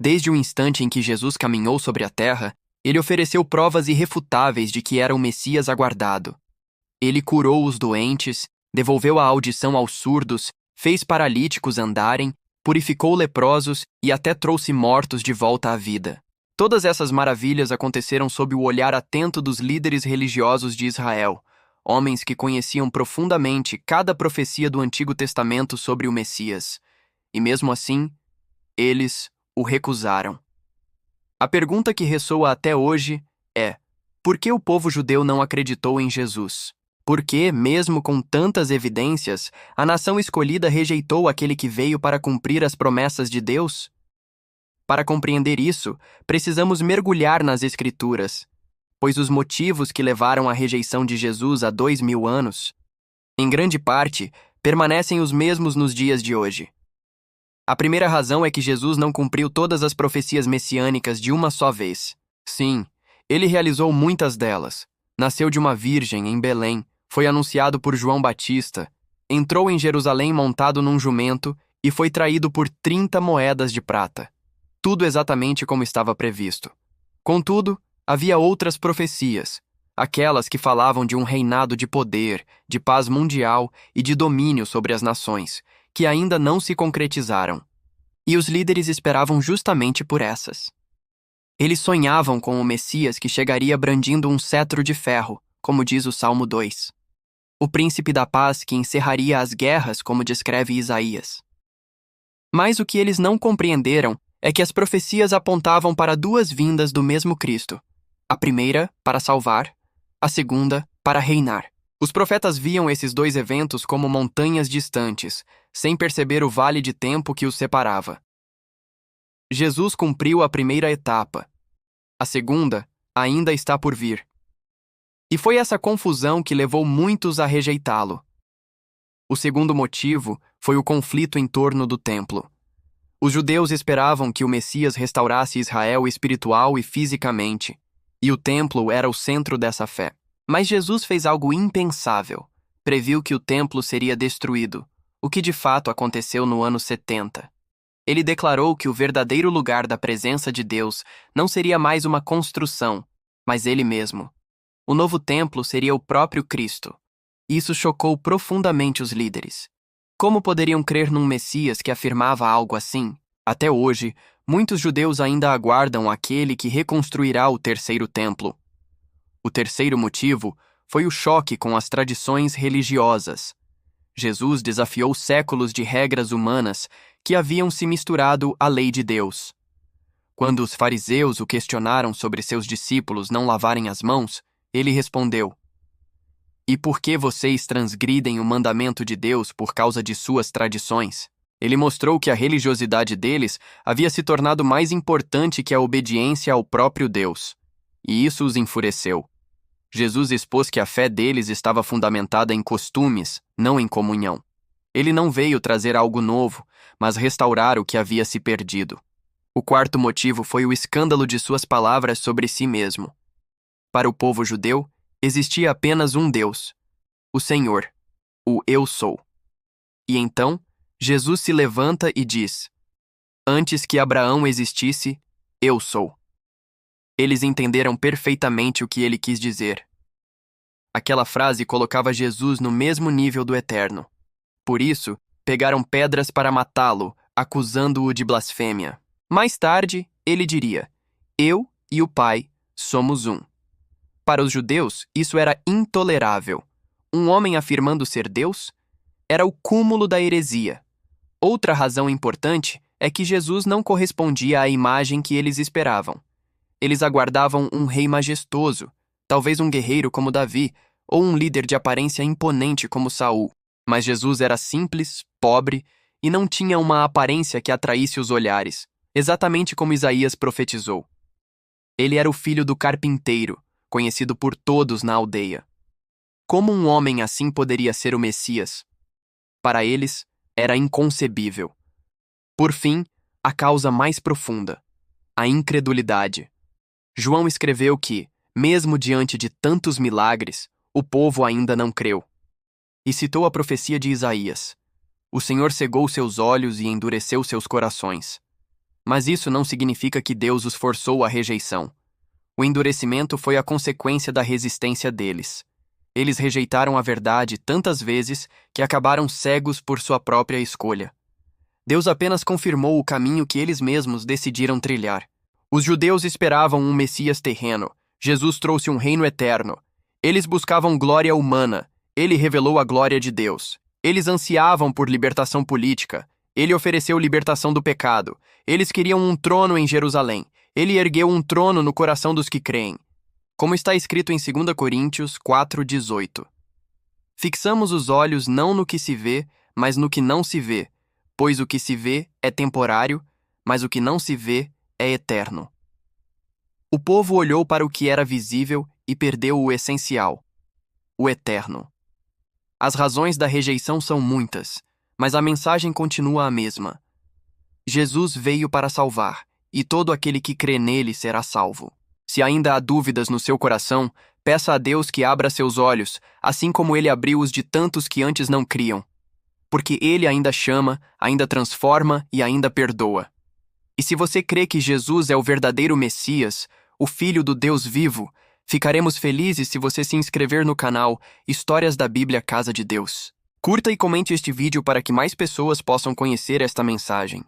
Desde o instante em que Jesus caminhou sobre a terra, ele ofereceu provas irrefutáveis de que era o Messias aguardado. Ele curou os doentes, devolveu a audição aos surdos, fez paralíticos andarem, purificou leprosos e até trouxe mortos de volta à vida. Todas essas maravilhas aconteceram sob o olhar atento dos líderes religiosos de Israel, homens que conheciam profundamente cada profecia do Antigo Testamento sobre o Messias. E mesmo assim, eles o recusaram. A pergunta que ressoa até hoje é: por que o povo judeu não acreditou em Jesus? Por que, mesmo com tantas evidências, a nação escolhida rejeitou aquele que veio para cumprir as promessas de Deus? Para compreender isso, precisamos mergulhar nas Escrituras, pois os motivos que levaram à rejeição de Jesus há 2000 anos, em grande parte, permanecem os mesmos nos dias de hoje. A primeira razão é que Jesus não cumpriu todas as profecias messiânicas de uma só vez. Sim, ele realizou muitas delas. Nasceu de uma virgem em Belém, foi anunciado por João Batista, entrou em Jerusalém montado num jumento e foi traído por 30 moedas de prata. Tudo exatamente como estava previsto. Contudo, havia outras profecias, aquelas que falavam de um reinado de poder, de paz mundial e de domínio sobre as nações, que ainda não se concretizaram. E os líderes esperavam justamente por essas. Eles sonhavam com o Messias que chegaria brandindo um cetro de ferro, como diz o Salmo 2. O príncipe da paz que encerraria as guerras, como descreve Isaías. Mas o que eles não compreenderam é que as profecias apontavam para duas vindas do mesmo Cristo. A primeira, para salvar, a segunda, para reinar. Os profetas viam esses dois eventos como montanhas distantes, sem perceber o vale de tempo que os separava. Jesus cumpriu a primeira etapa. A segunda ainda está por vir. E foi essa confusão que levou muitos a rejeitá-lo. O segundo motivo foi o conflito em torno do templo. Os judeus esperavam que o Messias restaurasse Israel espiritual e fisicamente, e o templo era o centro dessa fé. Mas Jesus fez algo impensável. Previu que o templo seria destruído, o que de fato aconteceu no ano 70. Ele declarou que o verdadeiro lugar da presença de Deus não seria mais uma construção, mas ele mesmo. O novo templo seria o próprio Cristo. Isso chocou profundamente os líderes. Como poderiam crer num Messias que afirmava algo assim? Até hoje, muitos judeus ainda aguardam aquele que reconstruirá o terceiro templo. O terceiro motivo foi o choque com as tradições religiosas. Jesus desafiou séculos de regras humanas que haviam se misturado à lei de Deus. Quando os fariseus o questionaram sobre seus discípulos não lavarem as mãos, ele respondeu: "E por que vocês transgridem o mandamento de Deus por causa de suas tradições?" Ele mostrou que a religiosidade deles havia se tornado mais importante que a obediência ao próprio Deus. E isso os enfureceu. Jesus expôs que a fé deles estava fundamentada em costumes, não em comunhão. Ele não veio trazer algo novo, mas restaurar o que havia se perdido. O quarto motivo foi o escândalo de suas palavras sobre si mesmo. Para o povo judeu, existia apenas um Deus, o Senhor, o Eu Sou. E então, Jesus se levanta e diz: "Antes que Abraão existisse, eu sou." Eles entenderam perfeitamente o que ele quis dizer. Aquela frase colocava Jesus no mesmo nível do Eterno. Por isso, pegaram pedras para matá-lo, acusando-o de blasfêmia. Mais tarde, ele diria: "Eu e o Pai somos um." Para os judeus, isso era intolerável. Um homem afirmando ser Deus era o cúmulo da heresia. Outra razão importante é que Jesus não correspondia à imagem que eles esperavam. Eles aguardavam um rei majestoso, talvez um guerreiro como Davi, ou um líder de aparência imponente como Saul. Mas Jesus era simples, pobre e não tinha uma aparência que atraísse os olhares, exatamente como Isaías profetizou. Ele era o filho do carpinteiro, conhecido por todos na aldeia. Como um homem assim poderia ser o Messias? Para eles, era inconcebível. Por fim, a causa mais profunda: a incredulidade. João escreveu que, mesmo diante de tantos milagres, o povo ainda não creu. E citou a profecia de Isaías: "O Senhor cegou seus olhos e endureceu seus corações." Mas isso não significa que Deus os forçou à rejeição. O endurecimento foi a consequência da resistência deles. Eles rejeitaram a verdade tantas vezes que acabaram cegos por sua própria escolha. Deus apenas confirmou o caminho que eles mesmos decidiram trilhar. Os judeus esperavam um Messias terreno. Jesus trouxe um reino eterno. Eles buscavam glória humana. Ele revelou a glória de Deus. Eles ansiavam por libertação política. Ele ofereceu libertação do pecado. Eles queriam um trono em Jerusalém. Ele ergueu um trono no coração dos que creem. Como está escrito em 2 Coríntios 4:18. Fixamos os olhos não no que se vê, mas no que não se vê, pois o que se vê é temporário, mas o que não se vê é eterno. O povo olhou para o que era visível e perdeu o essencial, o eterno. As razões da rejeição são muitas, mas a mensagem continua a mesma. Jesus veio para salvar, e todo aquele que crê nele será salvo. Se ainda há dúvidas no seu coração, peça a Deus que abra seus olhos, assim como ele abriu os de tantos que antes não criam. Porque ele ainda chama, ainda transforma e ainda perdoa. E se você crê que Jesus é o verdadeiro Messias, o Filho do Deus vivo, ficaremos felizes se você se inscrever no canal Histórias da Bíblia Casa de Deus. Curta e comente este vídeo para que mais pessoas possam conhecer esta mensagem.